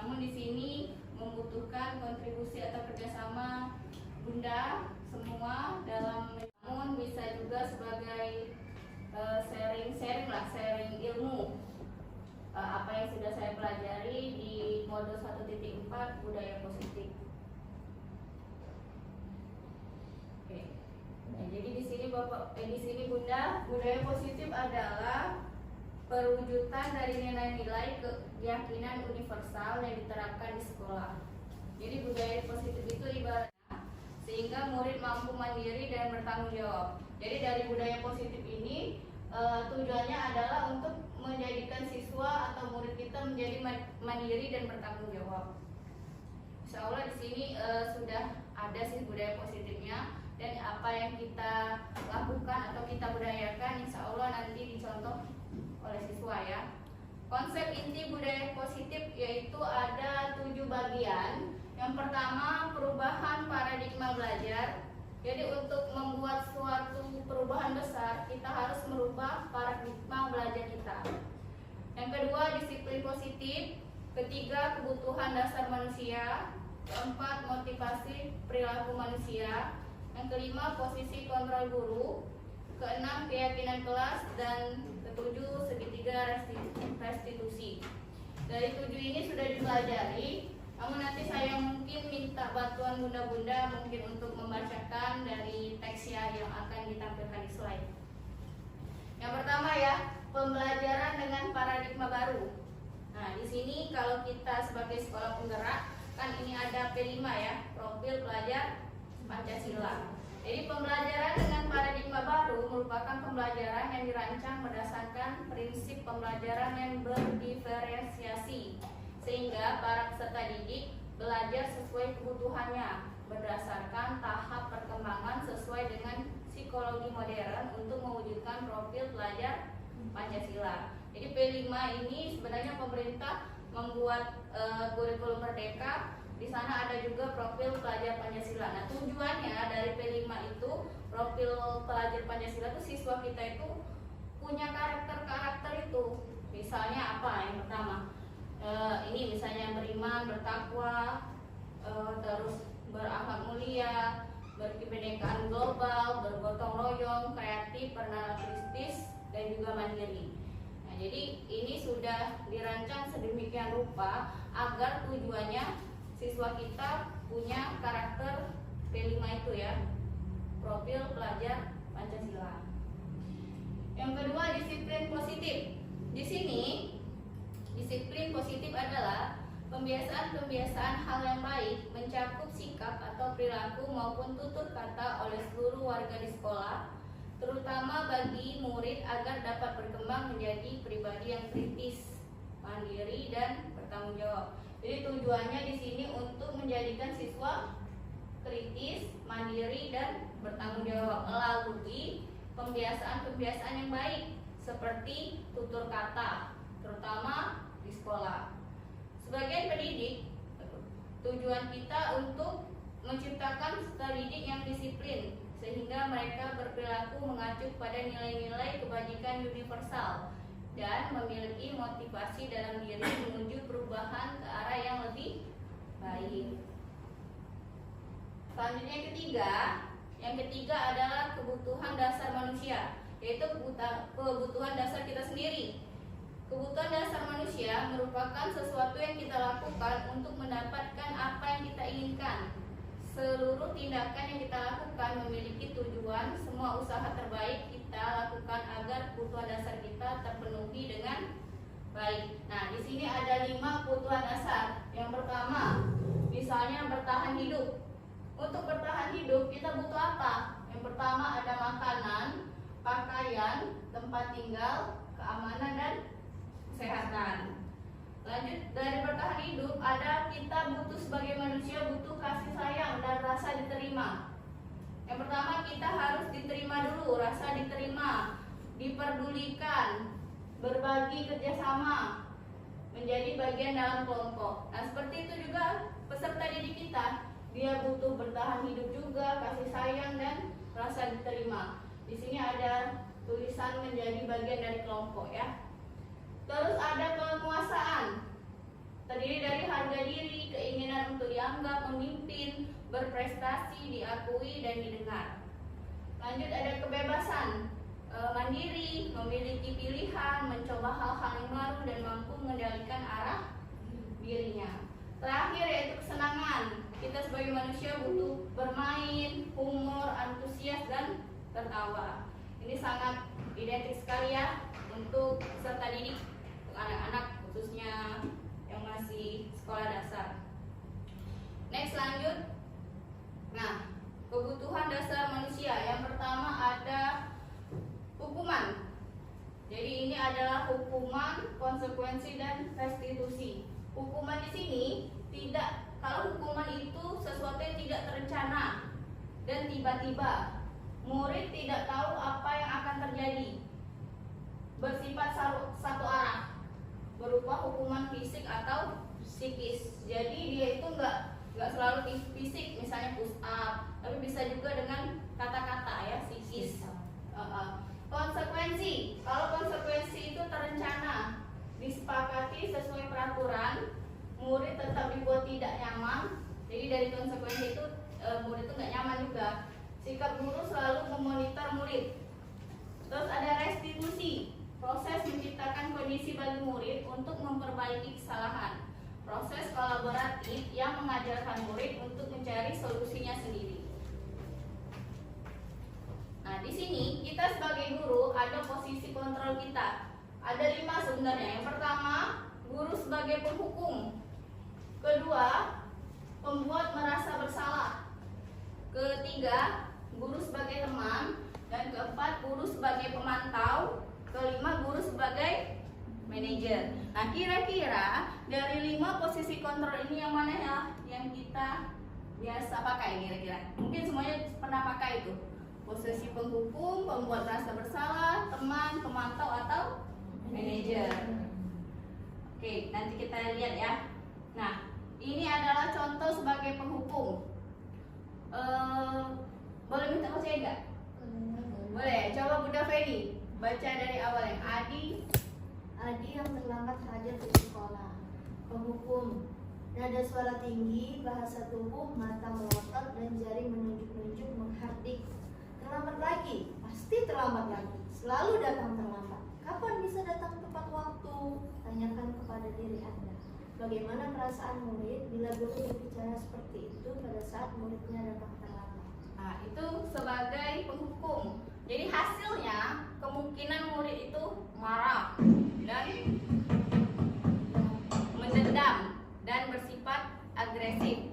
Namun di sini membutuhkan kontribusi atau kerjasama Bunda semua dalam, namun bisa juga sebagai sharing ilmu apa yang sudah saya pelajari di modul 1.4 budaya positif. Oke. Nah, jadi di sini Bunda, budaya positif adalah perwujudan dari nilai-nilai keyakinan universal yang diterapkan di sekolah. Jadi budaya positif itu ibaratnya sehingga murid mampu mandiri dan bertanggung jawab. Jadi dari budaya positif ini tujuannya adalah untuk menjadikan siswa atau murid kita menjadi mandiri dan bertanggung jawab. Insya Allah di sini sudah ada sih budaya positifnya, dan apa yang kita lakukan atau kita budayakan insya Allah nanti dicontoh oleh siswa ya. Konsep inti budaya positif yaitu ada 7 bagian. Yang pertama, perubahan paradigma belajar. Jadi untuk membuat suatu perubahan besar, kita harus merubah paradigma belajar kita. Yang kedua, disiplin positif. Ketiga, kebutuhan dasar manusia. Keempat, motivasi perilaku manusia. Yang kelima, posisi kontrol guru. Keenam, keyakinan kelas. Dan ketujuh, segitiga restitusi. Dari 7 ini sudah dipelajari. Namun nanti saya mungkin minta bantuan bunda-bunda mungkin untuk membacakan dari teks yang akan ditampilkan di slide. Yang pertama ya, pembelajaran dengan paradigma baru. Nah, di sini kalau kita sebagai sekolah penggerak, kan ini ada P5 ya, profil pelajar Pancasila. Jadi pembelajaran dengan paradigma baru merupakan pembelajaran yang dirancang berdasarkan prinsip pembelajaran yang berdiferensiasi, sehingga para peserta didik belajar sesuai kebutuhannya berdasarkan tahap perkembangan sesuai dengan psikologi modern untuk mewujudkan profil pelajar Pancasila. Jadi P5 ini sebenarnya pemerintah membuat kurikulum merdeka. Di sana ada juga profil pelajar Pancasila. Nah, tujuannya dari P5 itu profil pelajar Pancasila itu siswa kita itu punya karakter-karakter itu. Misalnya apa? Yang pertama, ini misalnya beriman, bertakwa, terus berakhlak mulia, berkebinekaan global, bergotong royong, kreatif, bernarasistis, dan juga mandiri. Nah, jadi ini sudah dirancang sedemikian rupa agar tujuannya siswa kita punya karakter P5 itu ya, profil pelajar Pancasila. Yang kedua, disiplin positif. Di sini disiplin positif adalah pembiasaan-pembiasaan hal yang baik mencakup sikap atau perilaku maupun tutur kata oleh seluruh warga di sekolah, terutama bagi murid agar dapat berkembang menjadi pribadi yang kritis, mandiri, dan bertanggung jawab. Jadi tujuannya di sini untuk menjadikan siswa kritis, mandiri, dan bertanggung jawab melalui pembiasaan-pembiasaan yang baik seperti tutur kata, terutama di sekolah. Sebagai pendidik, tujuan kita untuk menciptakan peserta didik yang disiplin sehingga mereka berperilaku mengacu pada nilai-nilai kebajikan universal dan memiliki motivasi dalam diri menuju perubahan ke arah yang lebih baik. Selanjutnya yang ketiga adalah kebutuhan dasar manusia, yaitu kebutuhan dasar kita sendiri. Kebutuhan dasar manusia merupakan sesuatu yang kita lakukan untuk mendapatkan apa yang kita inginkan. Seluruh tindakan yang kita lakukan memiliki tujuan. Semua usaha terbaik kita lakukan agar kebutuhan dasar kita terpenuhi dengan baik. Nah, di sini ada 5 kebutuhan dasar. Yang pertama, misalnya bertahan hidup. Untuk bertahan hidup kita butuh apa? Yang pertama ada makanan, pakaian, tempat tinggal, keamanan, dan kesehatan. Lanjut, dari bertahan hidup ada kita butuh sebagai manusia butuh kasih sayang dan rasa diterima. Yang pertama kita harus diterima dulu, rasa diterima, diperdulikan, berbagi kerjasama, menjadi bagian dalam kelompok. Nah, seperti itu juga peserta didik kita, dia butuh bertahan hidup juga, kasih sayang, dan rasa diterima. Di sini ada tulisan menjadi bagian dari kelompok ya. Terus ada penguasaan. Tadi terdiri dari harga diri, keinginan untuk dianggap, memimpin, berprestasi, diakui, dan didengar. Lanjut ada kebebasan, mandiri, memiliki pilihan, mencoba hal-hal yang baru, dan mampu mengendalikan arah dirinya. Terakhir yaitu kesenangan. Kita sebagai manusia butuh bermain, humor, antusias, dan tertawa. Ini sangat identik sekali ya untuk peserta didik, untuk anak-anak khususnya yang masih sekolah dasar. Next, lanjut. Nah, kebutuhan dasar manusia. Yang pertama ada hukuman. Jadi ini adalah hukuman, konsekuensi, dan restitusi. Hukuman di sini tidak, kalau hukuman itu sesuatu yang tidak terencana dan tiba-tiba, murid tidak tahu apa yang akan terjadi, bersifat satu arah, berupa hukuman fisik atau psikis. Jadi dia itu nggak selalu fisik, misalnya push up, tapi bisa juga dengan kata-kata ya, psikis. Konsekuensi, kalau konsekuensi itu terencana, disepakati sesuai peraturan, murid tetap dibuat tidak nyaman. Jadi dari konsekuensi itu murid itu nggak nyaman juga. Sikap guru selalu memonitor murid. Terus ada restitusi, proses menciptakan kondisi bagi murid untuk memperbaiki kesalahan. Proses kolaboratif yang mengajarkan murid untuk mencari solusinya sendiri. Nah, di sini kita sebagai guru ada posisi kontrol kita. Ada 5 sebenarnya. Yang pertama, guru sebagai penghukum. Kedua, pembuat merasa bersalah. Ketiga, guru sebagai teman. Dan keempat, guru sebagai pemantau. Kelima, guru sebagai manajer. Nah, kira-kira dari 5 posisi kontrol ini yang mana ya yang kita biasa pakai kira-kira? Mungkin semuanya pernah pakai itu. Posisi penghukum, pembuat merasa bersalah, teman, pemantau, atau manajer. Oke, nanti kita lihat ya. Nah, ini adalah contoh sebagai penghukum. Boleh minta baca enggak? Boleh. Coba Bunda Feni baca dari awal yang Adi yang terlambat hadir ke sekolah. Penghukum. Nada suara tinggi, bahasa tubuh, mata melotot, dan jari menunjuk-nunjuk menghardik. Terlambat lagi, pasti terlambat lagi. Selalu datang terlambat. Kapan bisa datang tepat waktu? Tanyakan kepada diri Anda. Bagaimana perasaan murid bila guru berbicara seperti itu pada saat muridnya datang terlambat? Nah, itu sebagai penghukum. Jadi hasilnya kemungkinan murid itu marah dan mendendam dan bersifat agresif.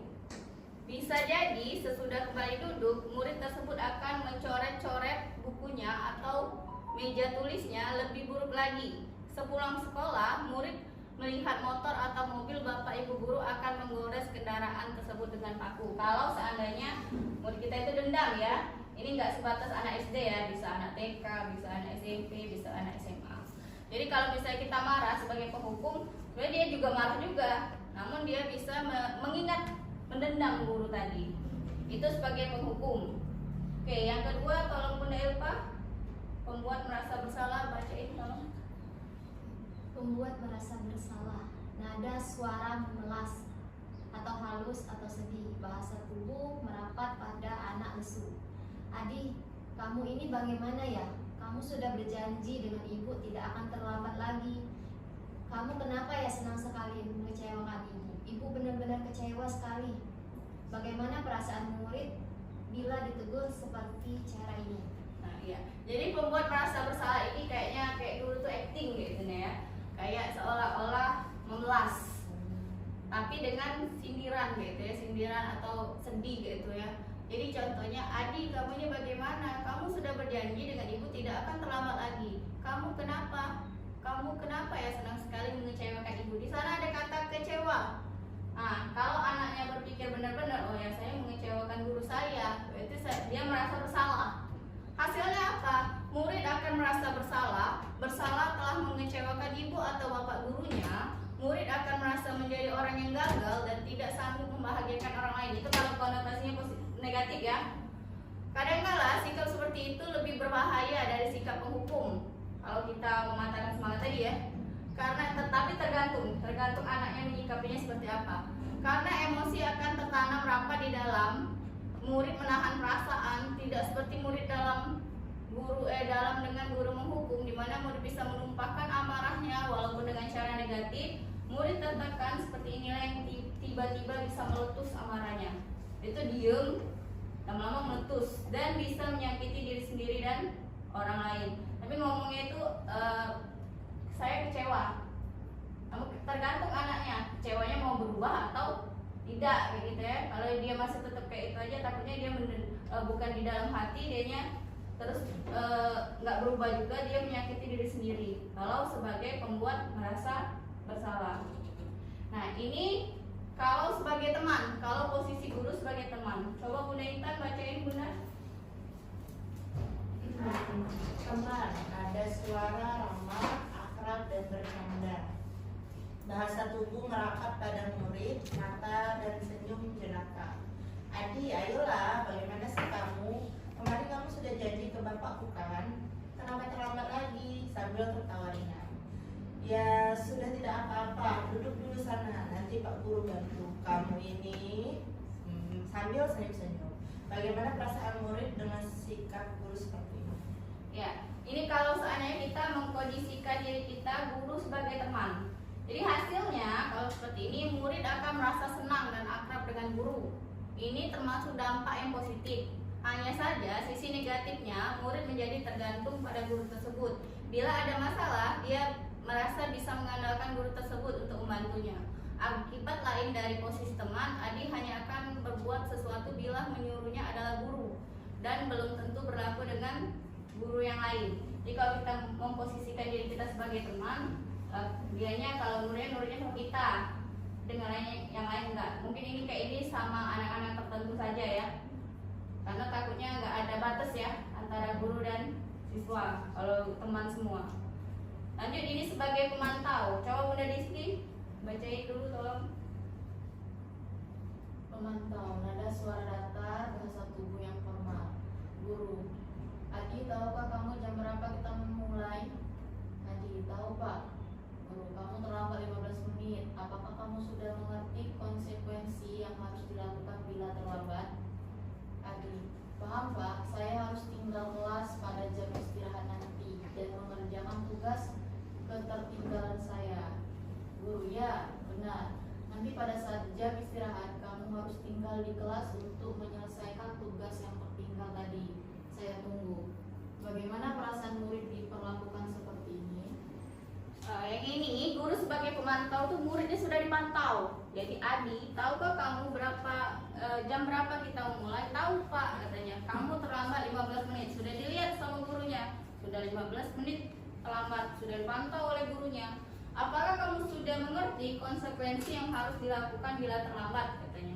Bisa jadi sesudah kembali duduk, murid tersebut akan mencoret-coret bukunya atau meja tulisnya. Lebih buruk lagi, sepulang sekolah, murid melihat motor atau mobil bapak ibu guru akan menggores kendaraan tersebut dengan paku. Kalau seandainya murid kita itu dendam ya, ini nggak sebatas anak SD ya, bisa anak TK, bisa anak SMP, bisa anak SMA. Jadi kalau misalnya kita marah sebagai penghukum, sebenarnya dia juga marah juga, namun dia bisa mengingat, mendendam guru tadi. Itu sebagai penghukum. Oke, yang kedua tolong Bunda Elpa, pembuat merasa bersalah, bacain tolong. Pembuat merasa bersalah. Nada suara memelas atau halus atau sedih. Bahasa tubuh merapat pada anak lesu. Adi, kamu ini bagaimana ya? Kamu sudah berjanji dengan ibu tidak akan terlambat lagi. Kamu kenapa ya senang sekali mengecewakan ibu? Ibu benar-benar kecewa sekali. Bagaimana perasaan murid bila ditegur seperti cara ini? Nah, iya. Jadi pembuat merasa bersalah ini kayaknya kayak dulu tuh acting gitu ya. Kayak seolah-olah memelas, tapi dengan sindiran gitu ya, sindiran atau sedih gitu ya. Jadi contohnya, Adi, kamu ini bagaimana? Kamu sudah berjanji dengan ibu tidak akan terlambat lagi. Kamu kenapa? Kamu kenapa ya senang sekali mengecewakan ibu? Di sana ada kata kecewa. Nah, kalau anaknya berpikir benar-benar, oh ya saya mengecewakan guru saya, berarti dia merasa bersalah. Hasilnya apa? Murid akan merasa bersalah telah mengecewakan ibu atau bapak gurunya. Murid akan merasa menjadi orang yang gagal dan tidak sanggup membahagiakan orang lain. Itu kalau konotasinya negatif ya. Kadangkala sikap seperti itu lebih berbahaya dari sikap penghukum. Kalau kita mematahkan semangat tadi ya. Karena tetapi tergantung anaknya menyikapinya seperti apa. Karena emosi akan tertanam rapat di dalam murid, menahan perasaan, tidak seperti murid dalam dengan guru menghukum, di mana murid bisa menumpahkan amarahnya walaupun dengan cara negatif. Murid tertekan seperti inilah yang tiba-tiba bisa meletus amarahnya. Itu diem, lama-lama meletus dan bisa menyakiti diri sendiri dan orang lain. Tapi ngomongnya itu saya kecewa. Tergantung anaknya, kecewanya mau berubah atau tidak, kayak gitu ya. Kalau dia masih tetap kayak itu aja, takutnya dia bukan di dalam hati, dianya terus nggak berubah juga, dia menyakiti diri sendiri. Kalau sebagai pembuat merasa bersalah. Nah ini kalau sebagai teman, kalau posisi guru sebagai teman. Coba Bunda Intan bacain Bunda. Teman, ada suara ramah, akrab dan bercanda. Bahasa tubuh merapat pada murid, mata dan senyum jenaka. Adi, ayolah, bagaimana sih kamu? Kemarin kamu sudah janji ke bapakku kan? Kenapa terlambat lagi? Sambil tertawa ringan. Ya sudah, tidak apa-apa, duduk dulu sana, nanti Pak Guru bantu. Kamu ini sambil senyum-senyum. Bagaimana perasaan murid dengan sikap guru seperti ini? Ya, ini kalau seandainya kita mengkondisikan diri kita guru sebagai teman. Jadi hasilnya kalau seperti ini, murid akan merasa senang dan akrab dengan guru. Ini termasuk dampak yang positif. Hanya saja sisi negatifnya, murid menjadi tergantung pada guru tersebut. Bila ada masalah, dia merasa bisa mengandalkan guru tersebut untuk membantunya. Akibat lain dari posisi teman, Adi hanya akan berbuat sesuatu bila menyuruhnya adalah guru, dan belum tentu berlaku dengan guru yang lain. Jadi kalau kita memposisikan diri kita sebagai teman, dianya kalau nurnya sama kita, dengan yang lain enggak. Mungkin ini kayak ini sama anak-anak tertentu saja ya, karena takutnya nggak ada batas ya antara guru dan siswa kalau teman semua. Lanjut, ini sebagai pemantau. Coba Bunda Diski bacain dulu tolong. Pemantau, nada suara datar, bahasa tubuh yang formal. Guru, Adi, tahukah kamu jam berapa kita memulai? Adi, tahu Pak. Guru, kamu terlambat 15 menit. Apakah kamu sudah mengerti konsekuensi yang harus dilakukan bila terlambat? Adi, paham Pak. Saya harus tinggal kelas pada jam istirahat nanti dan mengerjakan tugas ketertinggalan saya. Guru, ya, benar. Nanti pada saat jam istirahat kamu harus tinggal di kelas untuk menyelesaikan tugas yang tertinggal tadi. Saya tunggu. Bagaimana perasaan murid diperlakukan seperti ini? Yang ini guru sebagai pemantau tuh muridnya sudah dipantau. Jadi Adi, tahukah kamu jam berapa kita mulai? Tahu Pak, katanya. Kamu terlambat 15 menit. Sudah dilihat sama gurunya. Sudah 15 menit terlambat, sudah dipantau oleh gurunya. Apakah kamu sudah mengerti konsekuensi yang harus dilakukan bila terlambat? Katanya.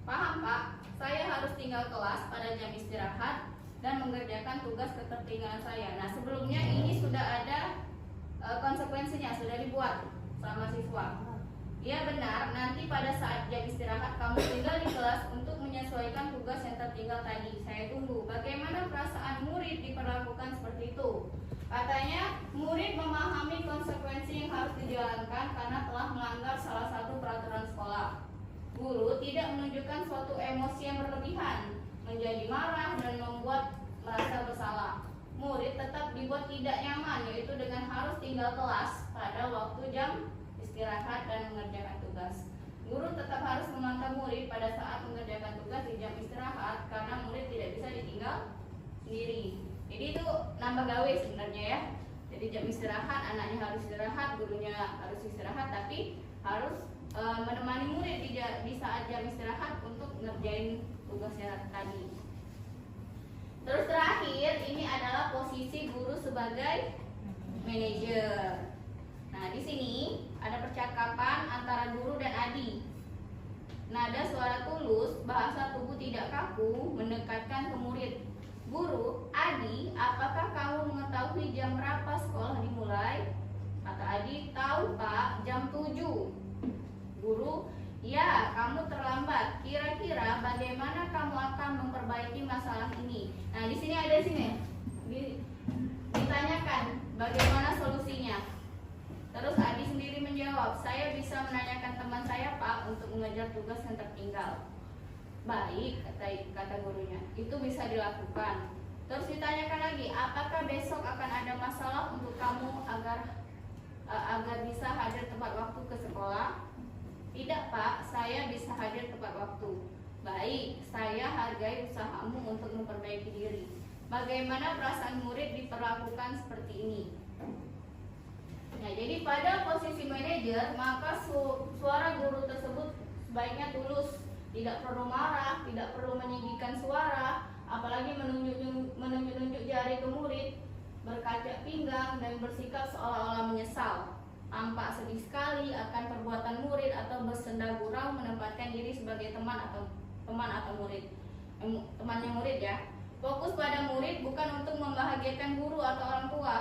Paham Pak, saya harus tinggal kelas pada jam istirahat dan mengerjakan tugas ketertinggalan saya. Nah sebelumnya ini sudah ada konsekuensinya, sudah dibuat sama siswa. Ya benar, nanti pada saat jam istirahat kamu tinggal di kelas untuk menyesuaikan tugas yang tertinggal tadi. Saya tunggu. Bagaimana perasaan murid diperlakukan seperti itu? Katanya murid memahami konsekuensi yang harus dijalankan karena telah melanggar salah satu peraturan sekolah. Guru tidak menunjukkan suatu emosi yang berlebihan, menjadi marah dan membuat merasa bersalah. Murid tetap dibuat tidak nyaman, yaitu dengan harus tinggal kelas pada waktu jam istirahat dan mengerjakan tugas. Guru tetap harus memantau murid pada saat mengerjakan tugas di jam istirahat karena murid tidak bisa ditinggal sendiri. Jadi itu nambah gawe sebenarnya ya. Jadi jam istirahat, anaknya harus istirahat, gurunya harus istirahat, tapi harus menemani murid di saat jam istirahat untuk ngerjain tugasnya tadi. Terus terakhir, ini adalah posisi guru sebagai manajer. Nah, di sini ada percakapan antara guru dan Adi. Nada suara tulus, bahasa tubuh tidak kaku, mendekatkan ke murid. Guru, Adi, apakah kamu mengetahui jam berapa sekolah dimulai? Kata Adi, tahu Pak, jam 7. Guru, ya, kamu terlambat. Kira-kira bagaimana kamu akan memperbaiki masalah ini? Nah, di sini ada ditanyakan bagaimana solusinya. Terus Adi menjawab, saya bisa menanyakan teman saya Pak untuk mengejar tugas yang tertinggal. Baik, kata gurunya, itu bisa dilakukan. Terus ditanyakan lagi, apakah besok akan ada masalah untuk kamu agar bisa hadir tepat waktu ke sekolah? Tidak Pak, saya bisa hadir tepat waktu. Baik, saya hargai usahamu untuk memperbaiki diri. Bagaimana perasaan murid diperlakukan seperti ini? Nah, jadi pada posisi manajer, maka suara guru tersebut sebaiknya tulus, tidak perlu marah, tidak perlu meninggikan suara, apalagi menunjuk jari ke murid, berkaca pinggang dan bersikap seolah-olah menyesal, tampak sedih sekali akan perbuatan murid atau bersenda gurau menempatkan diri sebagai teman atau murid, temannya murid ya. Fokus pada murid bukan untuk membahagiakan guru atau orang tua.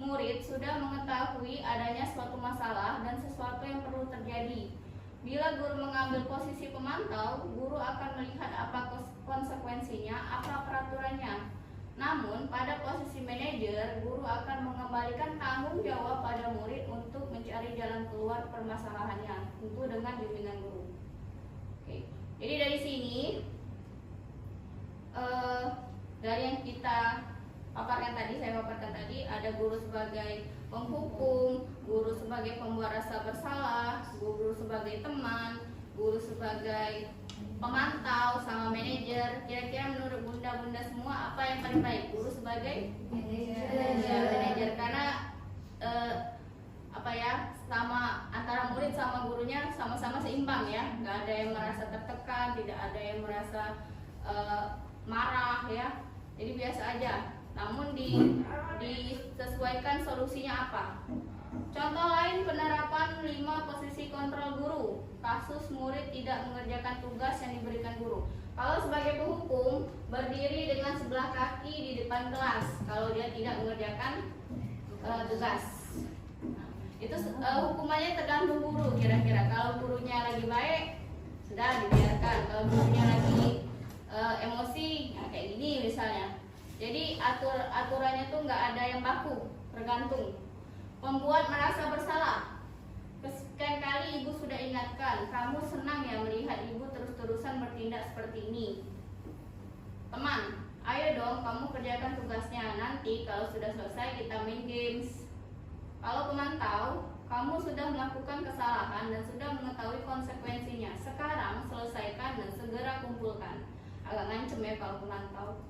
Murid sudah mengetahui adanya suatu masalah dan sesuatu yang perlu terjadi. Bila guru mengambil posisi pemantau, guru akan melihat apa konsekuensinya, apa peraturannya. Namun, pada posisi manajer, guru akan mengembalikan tanggung jawab pada murid untuk mencari jalan keluar permasalahannya, tentu dengan bimbingan guru. Oke. Jadi dari sini, dari yang kita saya paparkan tadi, ada guru sebagai penghukum, guru sebagai pembuat rasa bersalah, guru sebagai teman, guru sebagai pemantau, sama manajer. Kira-kira menurut bunda-bunda semua apa yang paling baik? Guru sebagai manajer, karena sama antara murid sama gurunya sama-sama seimbang ya, nggak ada yang merasa tertekan, tidak ada yang merasa marah ya, jadi biasa aja. Namun disesuaikan solusinya apa. Contoh lain, penerapan 5 posisi kontrol guru kasus murid tidak mengerjakan tugas yang diberikan guru. Kalau sebagai penghukum, berdiri dengan sebelah kaki di depan kelas kalau dia tidak mengerjakan tugas. Itu hukumannya tergantung guru kira-kira. Kalau gurunya lagi baik, sudah dibiarkan. Kalau gurunya lagi emosi, ya kayak gini misalnya. Jadi aturannya tuh nggak ada yang baku, tergantung. Membuat merasa bersalah. Sekian kali ibu sudah ingatkan, kamu senang ya melihat ibu terus-terusan bertindak seperti ini. Teman, ayo dong kamu kerjakan tugasnya. Nanti kalau sudah selesai kita main games. Kalau pemantau, kamu sudah melakukan kesalahan dan sudah mengetahui konsekuensinya. Sekarang selesaikan dan segera kumpulkan. Agak ngancem ya kalau pemantau.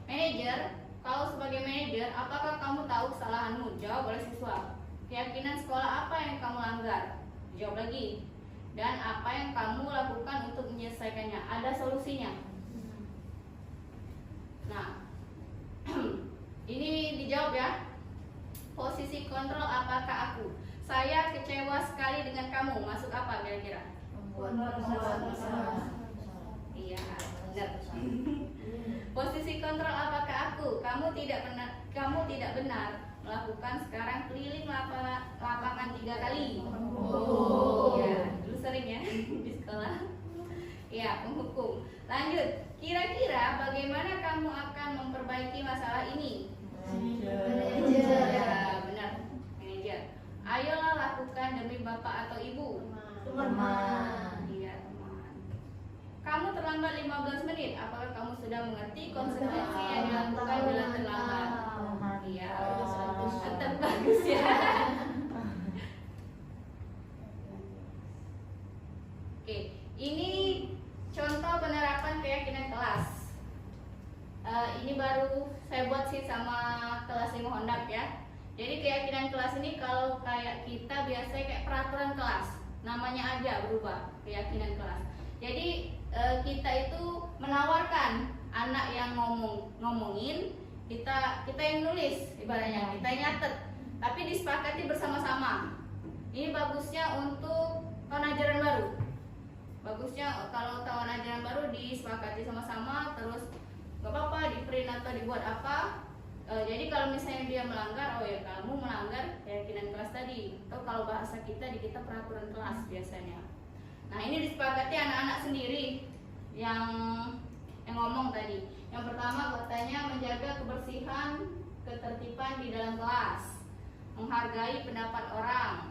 Manajer, kalau sebagai manajer, apakah kamu tahu kesalahanmu? Jawab oleh siswa. Keyakinan sekolah apa yang kamu langgar? Jawab lagi. Dan apa yang kamu lakukan untuk menyelesaikannya? Ada solusinya. Nah, ini dijawab ya. Posisi kontrol apakah aku? Saya kecewa sekali dengan kamu. Masuk apa kira-kira? Iya, benar. Posisi kontrol apakah aku? Kamu tidak benar melakukan sekarang keliling lapangan 3 kali. Ya, dulu sering ya di sekolah. Ya, penghukum. Lanjut. Kira-kira bagaimana kamu akan memperbaiki masalah ini? Ya, benar. Manajer. Ayolah lakukan demi bapak atau ibu. Teman. Iya, teman. Kamu terlambat 15 menit. Apakah kamu sudah mengerti konsekuensi yang dilakukan bila terlambat? Iya. Mantap, bagus ya. Oke, ini contoh penerapan keyakinan kelas. Ini baru saya buat sih sama kelas 5 Hondap ya. Jadi keyakinan kelas ini kalau kayak kita biasanya kayak peraturan kelas, namanya aja berubah, keyakinan kelas. Jadi kita itu menawarkan anak yang ngomongin, kita yang nulis ibaratnya, kita yang nyatet, tapi disepakati bersama-sama. Ini bagusnya untuk tahun ajaran baru. Bagusnya kalau tahun ajaran baru disepakati sama-sama, terus gak apa-apa di print atau dibuat apa. Jadi kalau misalnya dia melanggar, oh ya kamu melanggar keyakinan kelas tadi. Atau kalau bahasa kita di kita peraturan kelas biasanya. Nah ini disepakati anak-anak sendiri yang ngomong tadi. Yang pertama katanya menjaga kebersihan, ketertiban di dalam kelas, menghargai pendapat orang,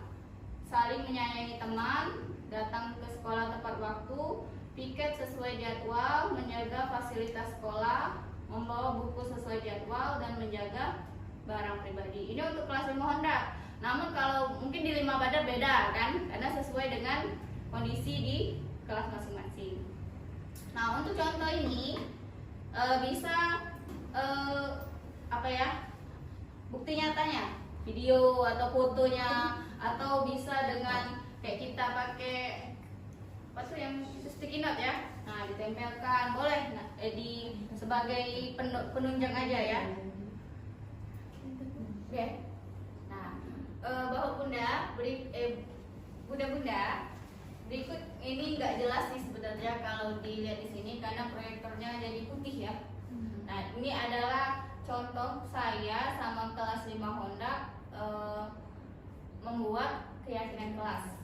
saling menyayangi teman, datang ke sekolah tepat waktu, piket sesuai jadwal, menjaga fasilitas sekolah, membawa buku sesuai jadwal, dan menjaga barang pribadi. Ini untuk kelas 5 Honda. Namun kalau mungkin di 5 Badar beda kan, karena sesuai dengan kondisi di kelas masing-masing. Nah, untuk contoh ini bisa apa ya, bukti nyatanya, video atau fotonya, atau bisa dengan kayak kita pakai apa tuh yang sticky note ya, nah ditempelkan boleh, nah, di sebagai penunjang aja ya. Oke. Nah, bapak bunda bunda berikut ini nggak jelas sih sebenarnya kalau dilihat di sini karena proyektornya jadi putih ya. Nah, ini adalah contoh saya sama kelas 5 Honda membuat keyakinan kelas.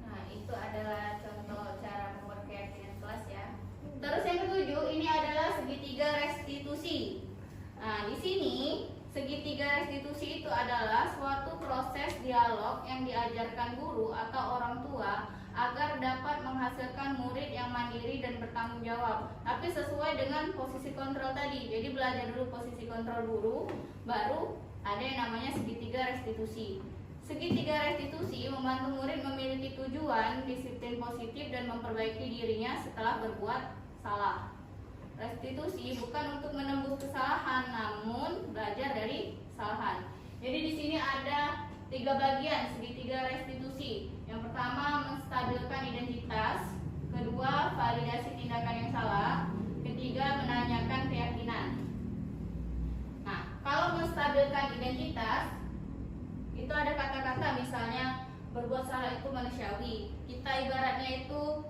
Nah, itu adalah contoh cara membuat keyakinan kelas ya. Terus yang ketujuh, ini adalah segitiga restitusi. Nah, di sini segitiga restitusi itu adalah suatu proses dialog yang diajarkan guru atau orang tua agar dapat menghasilkan murid yang mandiri dan bertanggung jawab. Tapi sesuai dengan posisi kontrol tadi. Jadi belajar dulu posisi kontrol guru, baru ada yang namanya segitiga restitusi. Segitiga restitusi membantu murid memiliki tujuan, disiplin positif, dan memperbaiki dirinya setelah berbuat salah. Restitusi bukan untuk menembus kesalahan, namun belajar dari kesalahan. Jadi di sini ada 3 bagian segitiga restitusi. Yang pertama, menstabilkan identitas. Kedua, validasi tindakan yang salah. Ketiga, menanyakan keyakinan. Nah, kalau menstabilkan identitas, itu ada kata-kata misalnya berbuat salah itu manusiawi. Kita ibaratnya itu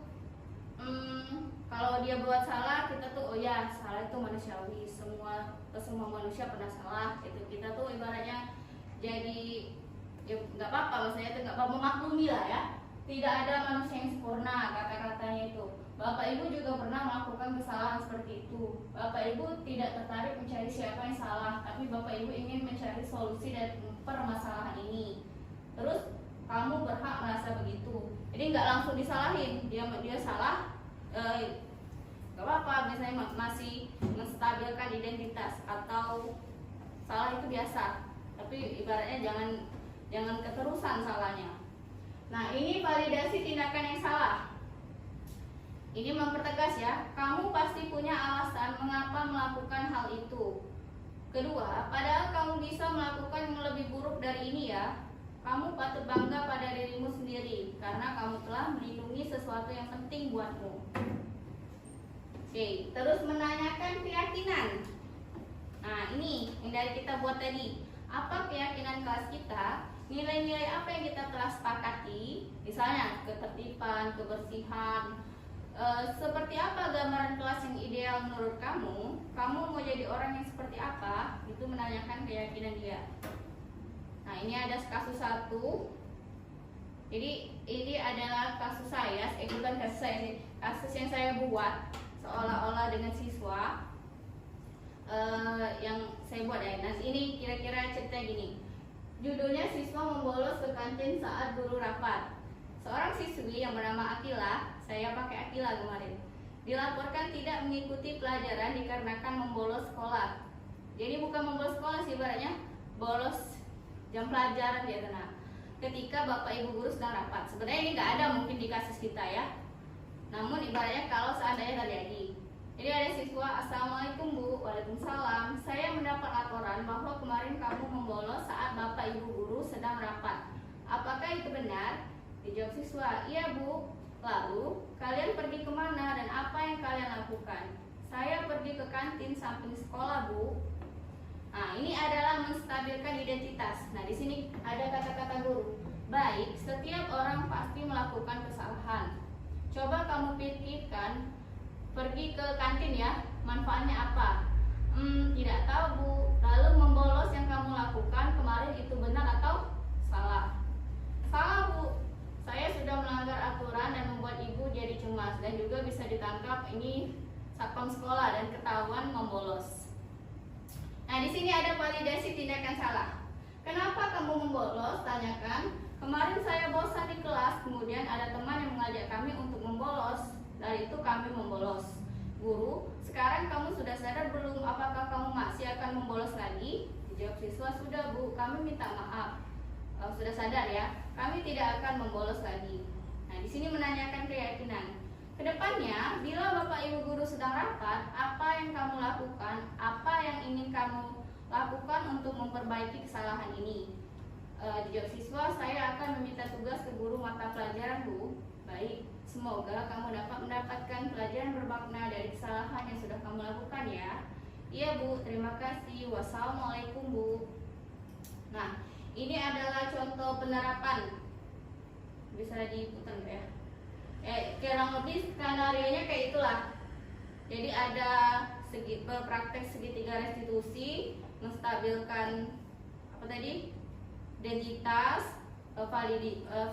kalau dia buat salah, kita tuh oh ya, salah itu manusiawi. Semua manusia pernah salah. Gitu. Kita tuh ibaratnya jadi ya nggak apa-apa, maksudnya itu nggak apa-apa, memaklumi lah ya. Tidak ada manusia yang sempurna, kata-katanya itu. Bapak Ibu juga pernah melakukan kesalahan seperti itu. Bapak Ibu tidak tertarik mencari siapa yang salah, tapi Bapak Ibu ingin mencari solusi dari permasalahan ini. Terus kamu berhak merasa begitu. Jadi nggak langsung disalahin, dia salah, nggak apa-apa. Misalnya masih menstabilkan identitas atau salah itu biasa. Tapi ibaratnya jangan keterusan salahnya. Nah, ini validasi tindakan yang salah. Ini mempertegas ya, kamu pasti punya alasan mengapa melakukan hal itu. Kedua, padahal kamu bisa melakukan yang lebih buruk dari ini ya. Kamu patut bangga pada dirimu sendiri karena kamu telah melindungi sesuatu yang penting buatmu. Oke, terus menanyakan keyakinan. Nah, ini yang dari kita buat tadi. Apa keyakinan kelas kita? Nilai-nilai apa yang kita telah sepakati? Misalnya ketertiban, kebersihan. Seperti apa gambaran kelas yang ideal menurut kamu? Kamu mau jadi orang yang seperti apa? Itu menanyakan keyakinan dia. Nah, ini ada kasus 1. Jadi ini adalah kasus saya, bukan kasus saya sih, kasus yang saya buat seolah-olah dengan siswa. Yang saya buat ya. Nah, ini kira-kira cerita gini. Judulnya siswa membolos ke kantin saat guru rapat. Seorang siswi yang bernama Akila, saya pakai Akila kemarin, dilaporkan tidak mengikuti pelajaran dikarenakan membolos sekolah. Jadi bukan membolos sekolah sih, ibaratnya bolos jam pelajaran dia kena. Ketika Bapak Ibu guru sedang rapat. Sebenarnya ini nggak ada mungkin di kasus kita ya. Namun ibaratnya kalau seandainya terjadi. Jadi ada siswa, Assalamualaikum Bu. Waalaikumsalam. Saya mendapat laporan bahwa kemarin kamu membolos saat Bapak Ibu guru sedang rapat. Apakah itu benar? Dijawab siswa, iya Bu. Lalu, kalian pergi kemana dan apa yang kalian lakukan? Saya pergi ke kantin samping sekolah Bu. Nah, ini adalah menstabilkan identitas. Nah, di sini ada kata-kata guru. Baik, setiap orang pasti melakukan kesalahan. Coba kamu pikirkan, pergi ke kantin ya, manfaatnya apa? Tidak tahu Bu. Lalu membolos yang kamu lakukan kemarin itu benar atau salah? Salah Bu. Saya sudah melanggar aturan dan membuat ibu jadi cemas dan juga bisa ditangkap ini satpam sekolah dan ketahuan membolos. Nah, di sini ada validasi tindakan salah. Kenapa kamu membolos? Tanyakan. Kemarin saya bosan di kelas, kemudian ada teman yang mengajak kami untuk membolos. Dari itu kami membolos. Guru, sekarang kamu sudah sadar belum? Apakah kamu masih akan membolos lagi? Dijawab siswa, sudah Bu, kami minta maaf. Sudah sadar ya, kami tidak akan membolos lagi. Nah, di sini menanyakan keyakinan. Kedepannya, bila Bapak Ibu guru sedang rapat, apa yang kamu lakukan? Apa yang ingin kamu lakukan untuk memperbaiki kesalahan ini? Dijawab siswa, saya akan meminta tugas ke guru mata pelajaran Bu. Baik, semoga kamu dapat mendapatkan pelajaran bermakna dari kesalahan yang sudah kamu lakukan ya. Iya Bu, terima kasih. Wassalamualaikum Bu. Nah, ini adalah contoh penerapan. Bisa diputar nggak ya? Kurang lebih skenario-nya kayak itulah. Jadi ada praktek segitiga restitusi, menstabilkan apa tadi? Identitas,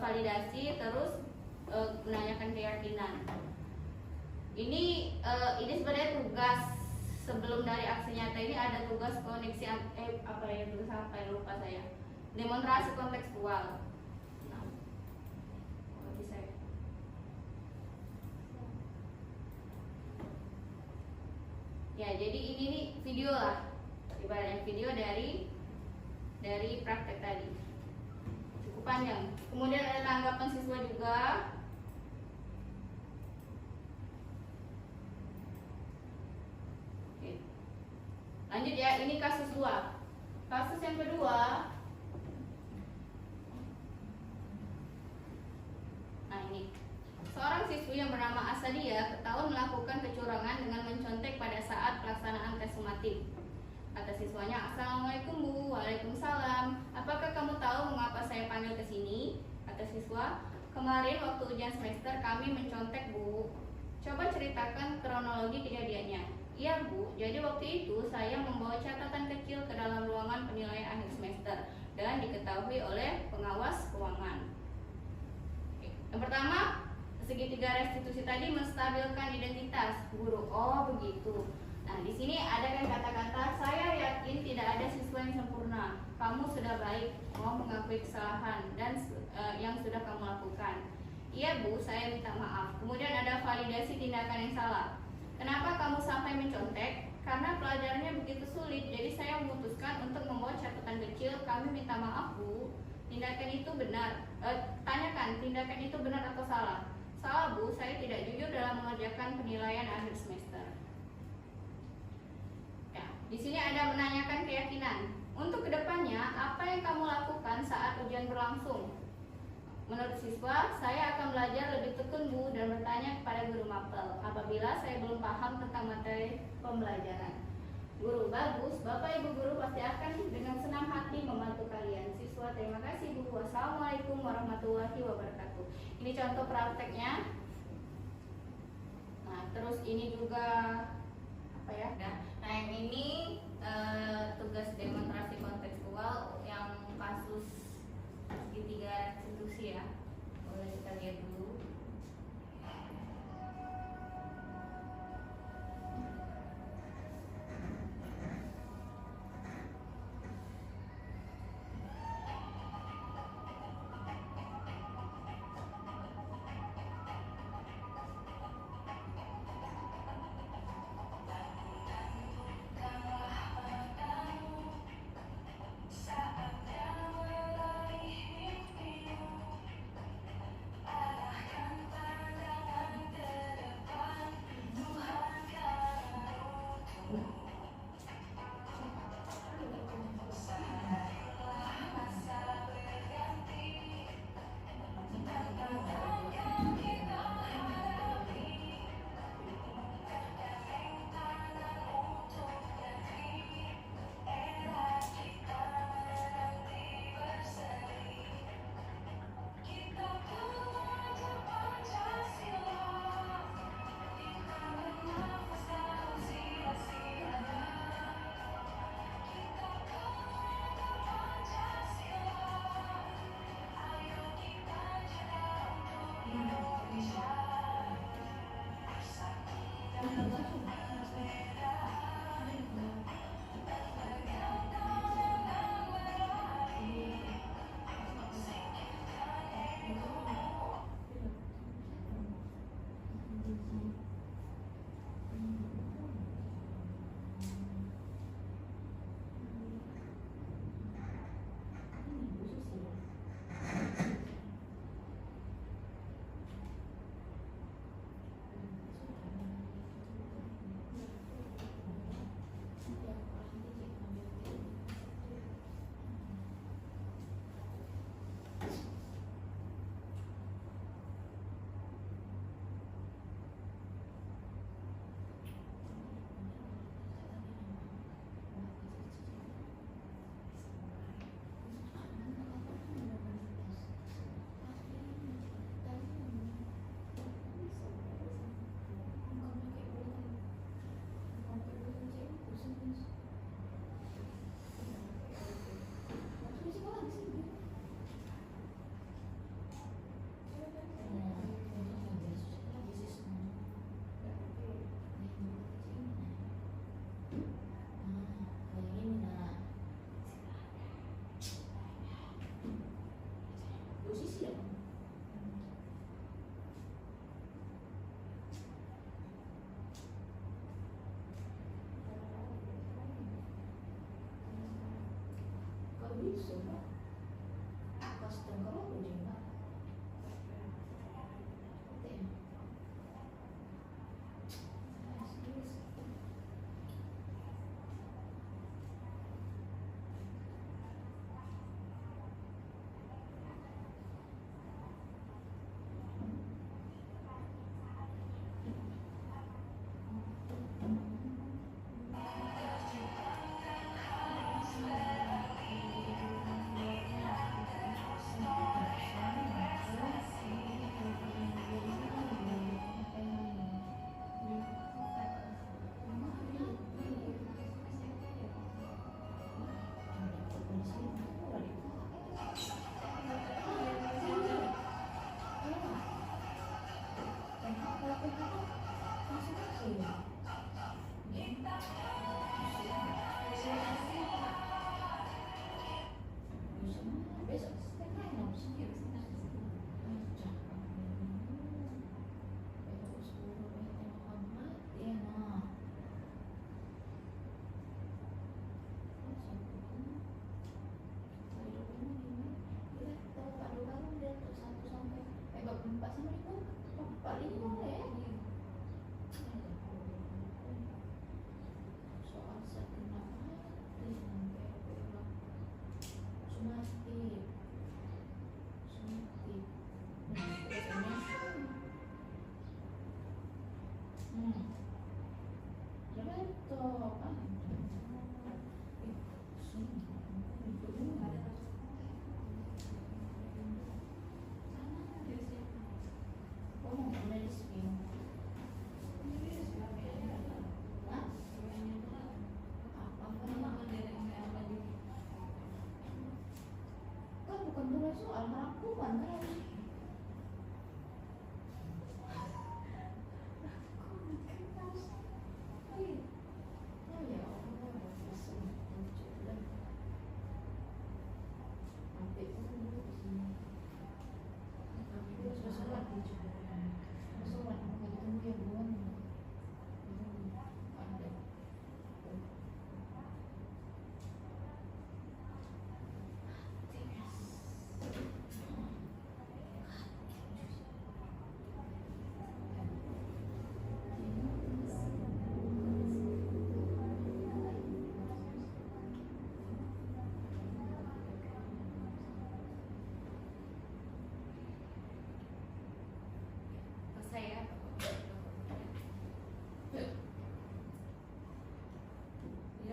validasi, terus menanyakan keyakinan. Ini sebenarnya tugas sebelum dari aksi nyata ini ada tugas koneksi apa ya tugas apa ya lupa saya. Demonstrasi kontekstual. Nah, bisa ya? Ya, jadi ini nih video lah, ibaratnya video dari praktek tadi. Cukup panjang. Kemudian ada tanggapan siswa juga. Oke. Lanjut ya, ini kasus 2. Kasus yang kedua. Nah, ini seorang siswi yang bernama Asadia ketahuan melakukan kecurangan dengan mencontek pada saat pelaksanaan tes sumatif. Kata siswanya, Assalamualaikum Bu. Waalaikumsalam. Apakah kamu tahu mengapa saya panggil ke sini? Kata siswa, kemarin waktu ujian semester kami mencontek Bu. Coba ceritakan kronologi kejadiannya. Iya Bu, jadi waktu itu saya membawa catatan kecil ke dalam ruangan penilaian akhir semester dan diketahui oleh pengawas keuangan. Yang pertama, segitiga restitusi tadi menstabilkan identitas guru. Oh begitu. Nah, di sini ada kan kata-kata, saya yakin tidak ada siswa yang sempurna. Kamu sudah baik, mau mengakui kesalahan dan yang sudah kamu lakukan. Iya Bu, saya minta maaf. Kemudian ada validasi tindakan yang salah. Kenapa kamu sampai mencontek? Karena pelajarannya begitu sulit, jadi saya memutuskan untuk membawa catatan kecil. Kami minta maaf Bu. Tindakan itu benar. Tanyakan, tindakan itu benar atau salah? Salah Bu, saya tidak jujur dalam mengerjakan penilaian akhir semester. Di sini ada menanyakan keyakinan. Untuk kedepannya, apa yang kamu lakukan saat ujian berlangsung? Menurut siswa, saya akan belajar lebih tekun Bu dan bertanya kepada guru mapel apabila saya belum paham tentang materi pembelajaran. Guru, bagus. Bapak Ibu guru pasti akan dengan senang hati membantu kalian. Siswa, terima kasih Bu. Wassalamualaikum warahmatullahi wabarakatuh. Ini contoh prakteknya. Nah, terus ini juga apa ya? Nah, yang ini tugas demonstrasi kontekstual yang kasus segitiga restitusi ya. Boleh kita lihat dulu. soal rangkuman kan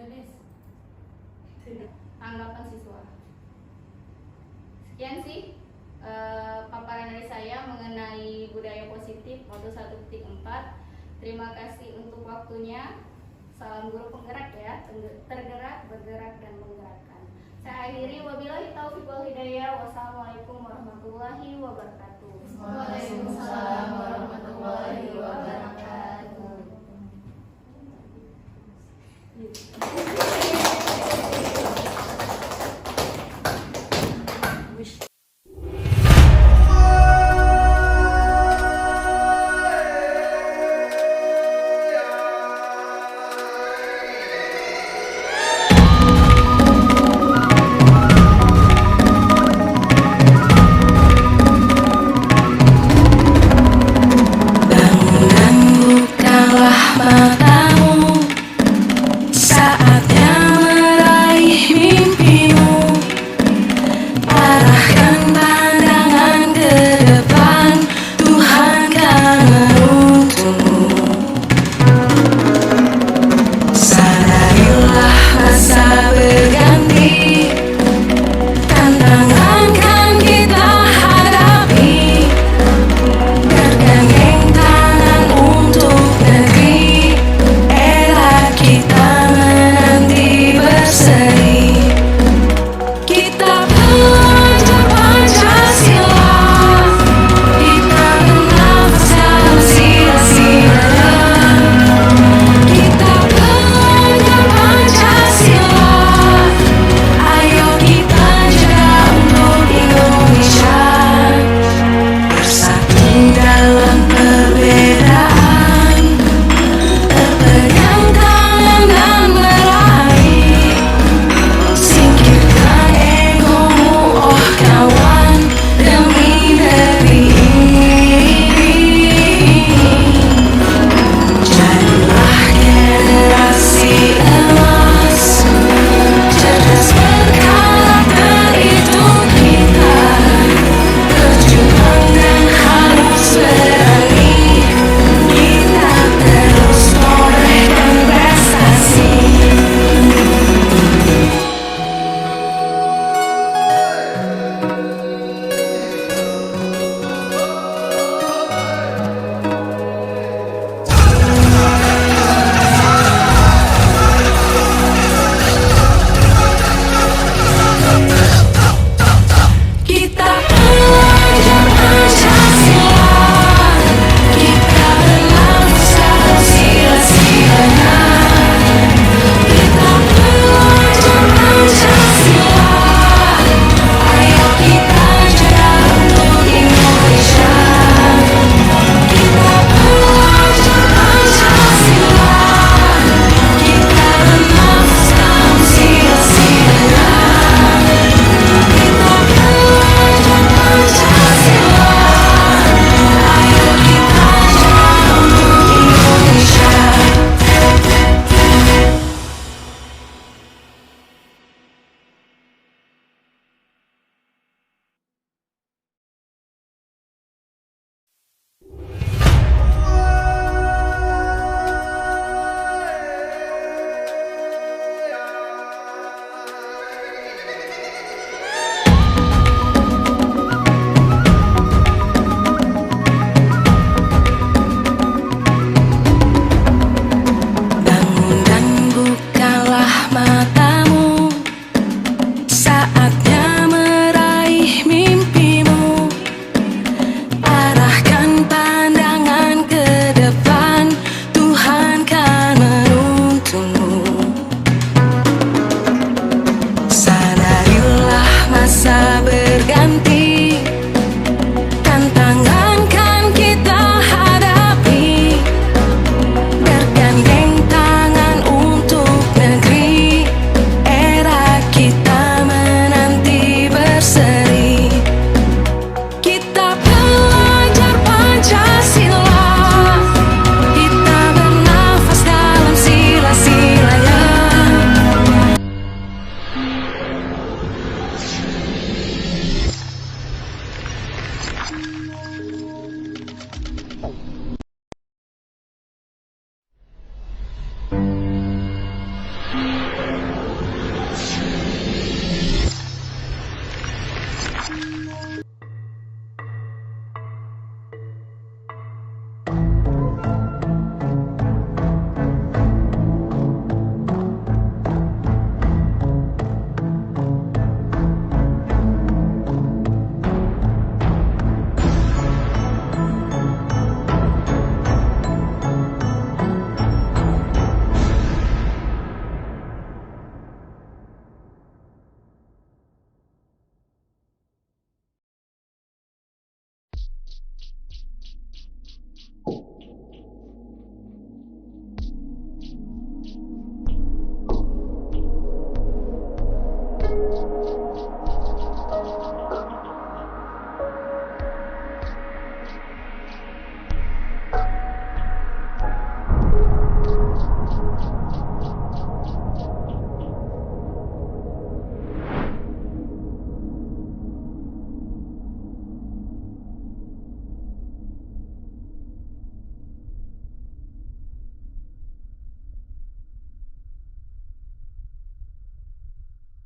harus saya tanggapan siswa. Sekian sih paparan dari saya mengenai budaya positif modul 1.4. Terima kasih untuk waktunya. Salam guru penggerak ya, tergerak, bergerak dan menggerakkan. Saya akhiri, wabillahi taufiq wal hidayah. Wassalamualaikum warahmatullahi wabarakatuh. Waalaikumsalam warahmatullahi wabarakatuh.